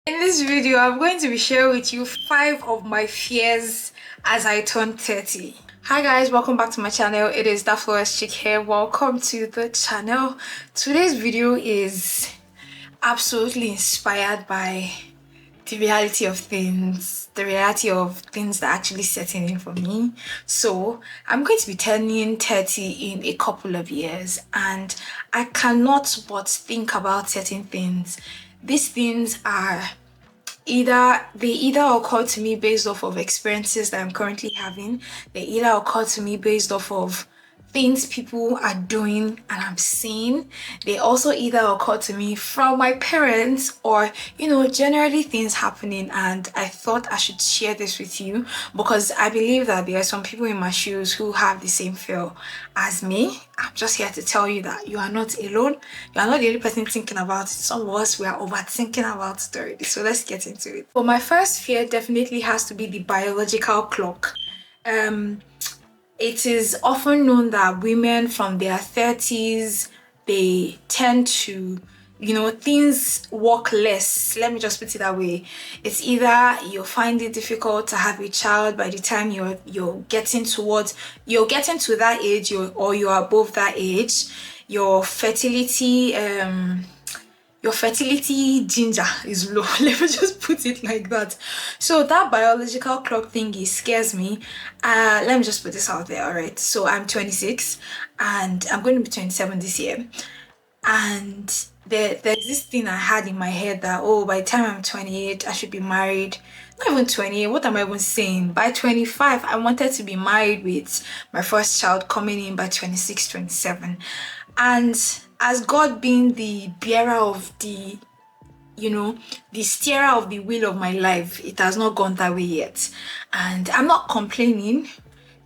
In this video, I'm going to be sharing with you 5 of my fears as I turn 30. Hi guys, welcome back to my channel. It is that Flores Chick here. Welcome to the channel. Today's video is absolutely inspired by the reality of things, that actually setting in for me. So I'm going to be turning 30 in a couple of years, and I cannot but think about certain things. These things are either occur to me based off of experiences that I'm currently having. They either occur to me based off of things people are doing and I'm seeing. They also either occur to me from my parents or, generally things happening. And I thought I should share this with you because I believe that there are some people in my shoes who have the same fear as me. I'm just here to tell you that you are not alone. You are not the only person thinking about it. Some of us, we are overthinking about it already. So let's get into it. But my first fear definitely has to be the biological clock. It is often known that women from their 30s, they tend to, things work less. Let me just put it that way. It's either you find it difficult to have a child by the time you're getting to that age, or you're above that age. Your fertility ginger is low. Let me just put it like that. So that biological clock thingy scares me. Let me just put this out there. All right, so I'm 26 and I'm going to be 27 this year, and there's this thing I had in my head that, oh, by the time I'm 28 I should be married. Not even 28, what am I even saying? By 25 I wanted to be married with my first child coming in by 26, 27. And as God being the bearer of the steerer of the wheel of my life, it has not gone that way yet. And I'm not complaining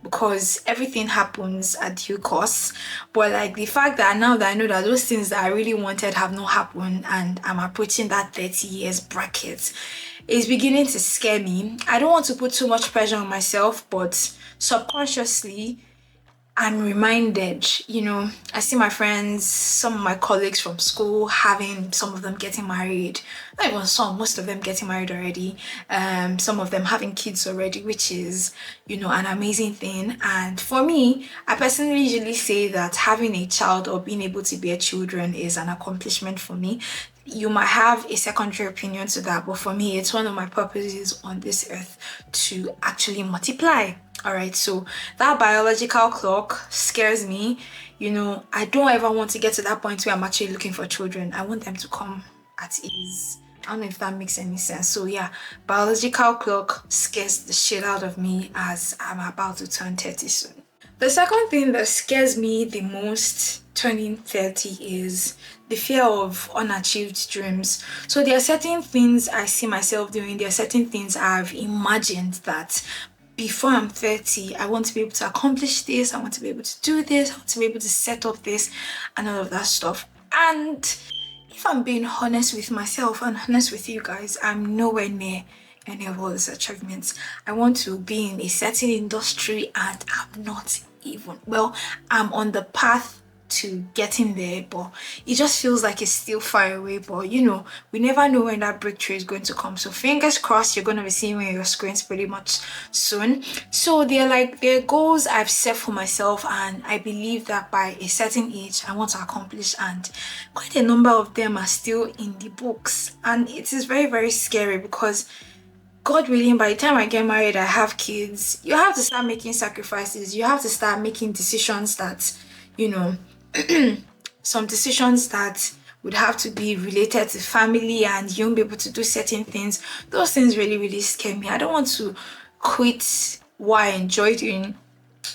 because everything happens at due course. But like the fact that now that I know that those things that I really wanted have not happened and I'm approaching that 30 years bracket is beginning to scare me. I don't want to put too much pressure on myself, but subconsciously I'm reminded, I see my friends, some of my colleagues from school having, some of them getting married, not even some, most of them getting married already, some of them having kids already, which is, an amazing thing. And for me, I personally usually say that having a child or being able to bear children is an accomplishment for me. You might have a secondary opinion to that, but for me, it's one of my purposes on this earth to actually multiply. All right, so that biological clock scares me. I don't ever want to get to that point where I'm actually looking for children. I want them to come at ease. I don't know if that makes any sense. So yeah, biological clock scares the shit out of me as I'm about to turn 30 soon. The second thing that scares me the most turning 30 is the fear of unachieved dreams. So there are certain things I see myself doing, there are certain things I've imagined that before I'm 30, I want to be able to accomplish this, I want to be able to do this, I want to be able to set up this and all of that stuff. And if I'm being honest with myself and honest with you guys, I'm nowhere near any of all these achievements. I want to be in a certain industry and I'm not even, well, I'm on the path to getting there, but it just feels like it's still far away. But we never know when that breakthrough is going to come, so fingers crossed you're going to be seeing on your screens pretty much soon. So they're goals I've set for myself, and I believe that by a certain age I want to accomplish, and quite a number of them are still in the books. And it is very, very scary because God willing, by the time I get married, I have kids, you have to start making sacrifices. You have to start making decisions that, some decisions that would have to be related to family, and you won't be able to do certain things. Those things really, really scare me. I don't want to quit what I enjoy doing.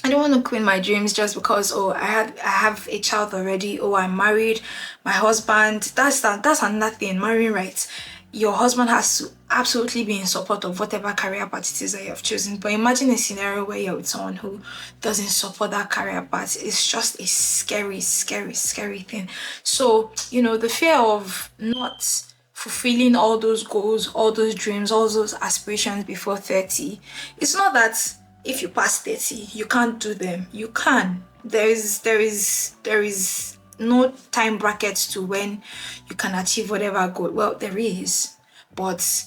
I don't want to quit my dreams just because, oh, I have a child already, oh, I'm married, my husband, that's another thing. Marrying, right? Your husband has to absolutely be in support of whatever career path it is that you have chosen. But imagine a scenario where you're with someone who doesn't support that career path. It's just a scary, scary, scary thing. So, the fear of not fulfilling all those goals, all those dreams, all those aspirations before 30. It's not that if you pass 30, you can't do them. You can. There is no time bracket to when you can achieve whatever goal. Well, there is, but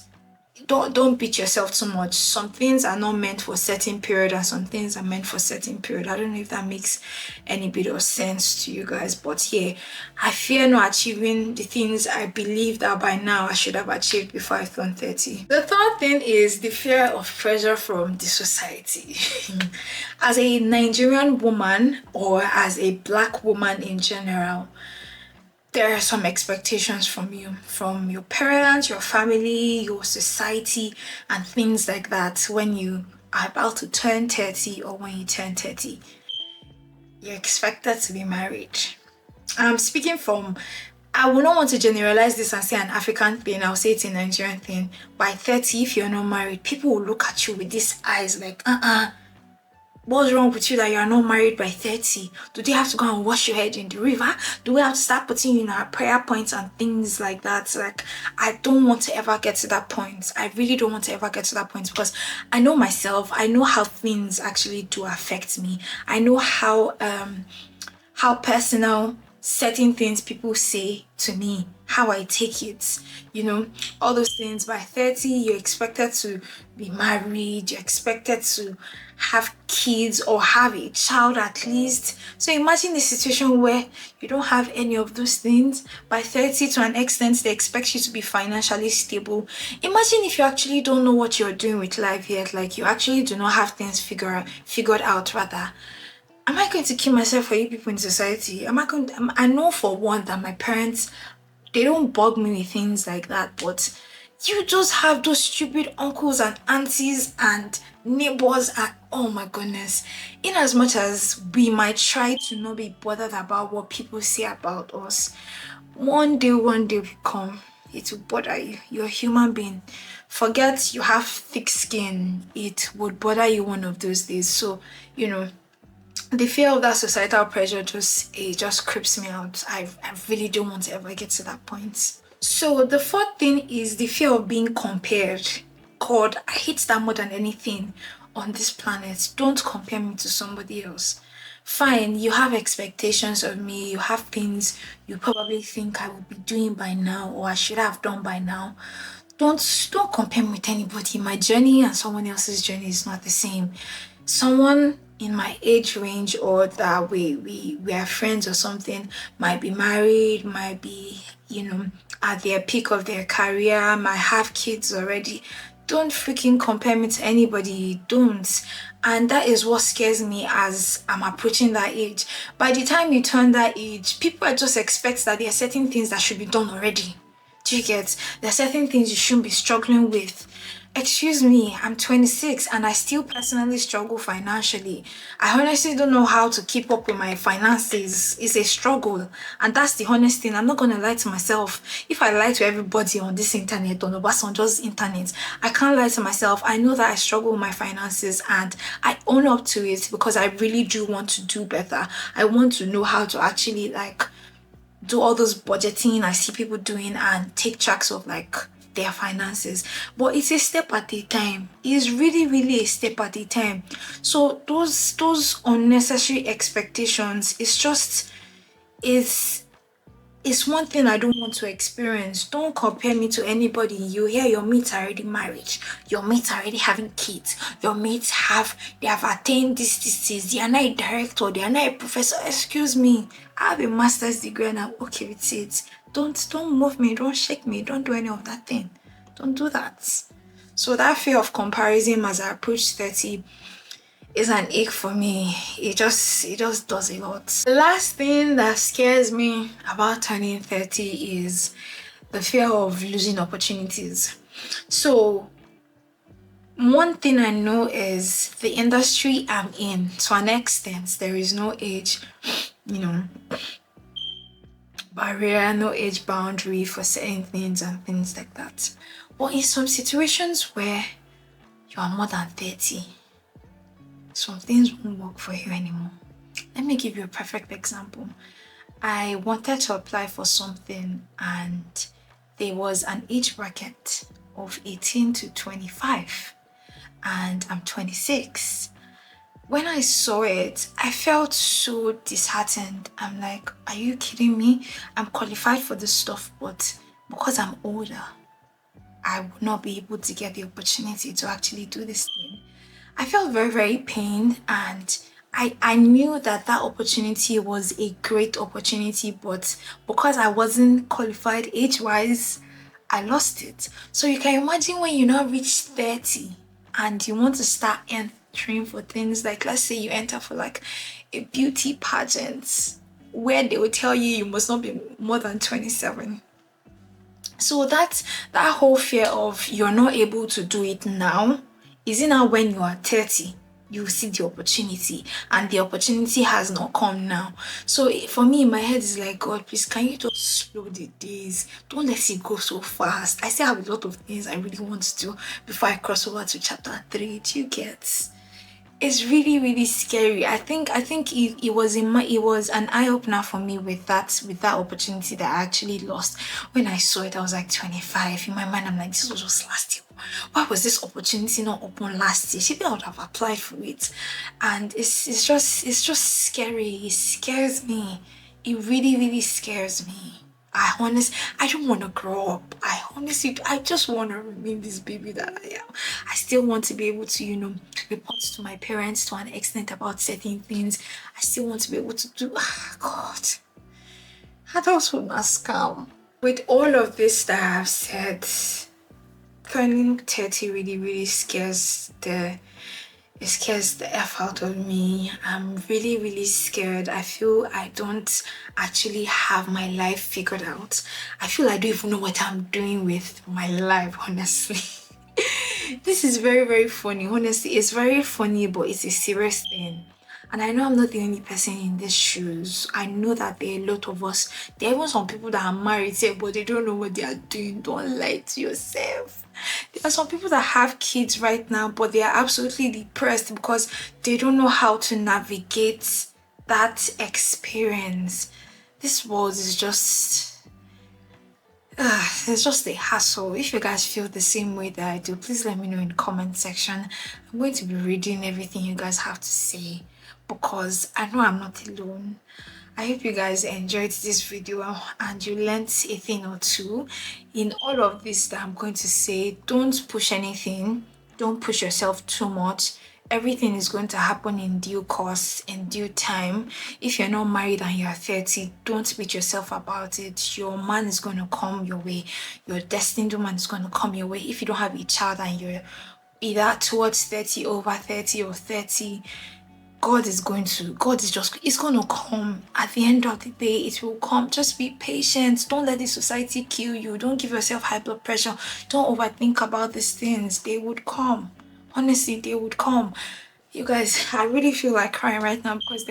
don't beat yourself too much. Some things are not meant for certain period and some things are meant for certain period. I don't know if that makes any bit of sense to you guys, but yeah, I fear not achieving the things I believe that by now I should have achieved before I turned 30. The third thing is the fear of pressure from the society. As a Nigerian woman or as a black woman in general, there are some expectations from you, from your parents, your family, your society, and things like that when you are about to turn 30 or when you turn 30. You're expected to be married. I'm speaking from, I would not want to generalize this and say an African thing, I'll say it's a Nigerian thing. By 30, if you're not married, people will look at you with these eyes like, what's wrong with you that you are not married by 30? Do they have to go and wash your head in the river? Do we have to start putting you in our prayer points and things like that? Like, I don't want to ever get to that point. I really don't want to ever get to that point because I know myself. I know how things actually do affect me. I know how personal certain things people say to me, how I take it, all those things. By 30, you're expected to be married, you're expected to have kids or have a child at least. So imagine the situation where you don't have any of those things. By 30, to an extent, they expect you to be financially stable. Imagine if you actually don't know what you're doing with life yet, like you actually do not have things figured out rather. Am I going to kill myself for you people in society? I know for one that my parents, they don't bug me with things like that, but you just have those stupid uncles and aunties and neighbors and oh my goodness. In as much as we might try to not be bothered about what people say about us, one day will come, it will bother you. You're a human being. Forget you have thick skin, it would bother you one of those days. So, the fear of that societal pressure just creeps me out. I really don't want to ever get to that point. So the fourth thing is the fear of being compared. God, I hate that more than anything on this planet. Don't compare me to somebody else. Fine, you have expectations of me, you have things you probably think I would be doing by now or I should have done by now. Don't compare me with anybody. My journey and someone else's journey is not the same. Someone in my age range or that we are friends or something might be married, might be, at their peak of their career, might have kids already. Don't freaking compare me to anybody. Don't. And that is what scares me as I'm approaching that age. By the time you turn that age, people just expect that there are certain things that should be done already. Do you get? There are certain things you shouldn't be struggling with. Excuse me, I'm 26 and I still personally struggle financially. I honestly don't know how to keep up with my finances. It's a struggle. And that's the honest thing. I'm not going to lie to myself. If I lie to everybody on this internet, on Obasanjo's internet, I can't lie to myself. I know that I struggle with my finances and I own up to it because I really do want to do better. I want to know how to actually do all those budgeting I see people doing and take tracks of their finances, but it's a step at a time. It's really a step at a time. So those unnecessary expectations, it's one thing I don't want to experience. Don't compare me to anybody. You hear your mates are already married, your mates are already having kids, your mates they have attained this, they are not a director, they are not a professor. Excuse me, I have a master's degree and I'm okay with it. Don't move me, don't shake me, don't do any of that thing. Don't do that. So that fear of comparison as I approach 30 is an ache for me. It just does a lot. The last thing that scares me about turning 30 is the fear of losing opportunities. So one thing I know is the industry I'm in, to an extent, there is no age, barrier, no age boundary for certain things and things like that. But in some situations where you are more than 30, some things won't work for you anymore. Let me give you a perfect example. I wanted to apply for something and there was an age bracket of 18 to 25 and I'm 26. When I saw it, I felt so disheartened. I'm like, are you kidding me? I'm qualified for this stuff, but because I'm older, I would not be able to get the opportunity to actually do this thing. I felt very, very pained, and I knew that that opportunity was a great opportunity, but because I wasn't qualified age-wise, I lost it. So you can imagine when you now reach 30 and you want to start entering for things like, let's say you enter for like a beauty pageant where they will tell you you must not be more than 27. So that whole fear of you're not able to do it now, is it now when you are 30 you see the opportunity, and the opportunity has not come now. So for me, in my head is like, God, please, can you just slow the days? Don't let it go so fast. I still have a lot of things I really want to do before I cross over to chapter 3. Do you get? It's really, really scary. I think it was it was an eye-opener for me with that opportunity that I actually lost. When I saw it, I was like 25. In my mind, I'm like, this was just last year. Why was this opportunity not open last year? Maybe I would have applied for it. And it's just scary. It scares me. It really, really scares me. I don't want to grow up. I just want to remain this baby that I am. I still want to be able to, report to my parents to an extent about certain things. I still want to be able to do, God, adulthood not scam. With all of this that I've said, turning 30 really, really it scares the F out of me. I'm really, really scared. I feel I don't actually have my life figured out. I feel I don't even know what I'm doing with my life, honestly. This is very, very funny. Honestly, it's very funny, but it's a serious thing. And I know I'm not the only person in these shoes. I know that there are a lot of us. There are even some people that are married, but they don't know what they are doing. Don't lie to yourself. There are some people that have kids right now, but they are absolutely depressed because they don't know how to navigate that experience. This world is just it's just a hassle. If you guys feel the same way that I do, please let me know in the comment section. I'm going to be reading everything you guys have to say because I know I'm not alone. I hope you guys enjoyed this video and you learned a thing or two. In all of this that I'm going to say, don't push anything. Don't push yourself too much. Everything is going to happen in due course, in due time. If you're not married and you're 30, don't beat yourself about it. Your man is going to come your way. Your destined woman is going to come your way. If you don't have a child and you're either towards 30, over 30 or 30, it's going to come. At the end of the day, it will come. Just be patient. Don't let the society kill you. Don't give yourself high blood pressure. Don't overthink about these things. They would come. Honestly, they would come. You guys, I really feel like crying right now because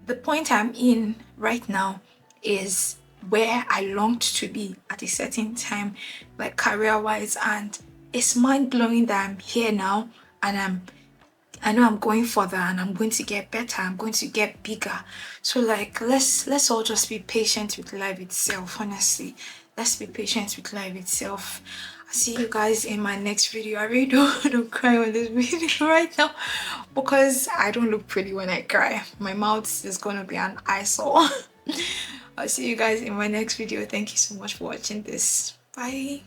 the point I'm in right now is where I longed to be at a certain time, like career-wise, and it's mind-blowing that I'm here now and I know I'm going further and I'm going to get better. I'm going to get bigger. So like, let's all just be patient with life itself. Honestly, let's be patient with life itself. I'll see you guys in my next video. I really don't want to cry on this video right now because I don't look pretty when I cry. My mouth is gonna be an eyesore. I'll see you guys in my next video. Thank you so much for watching this. Bye.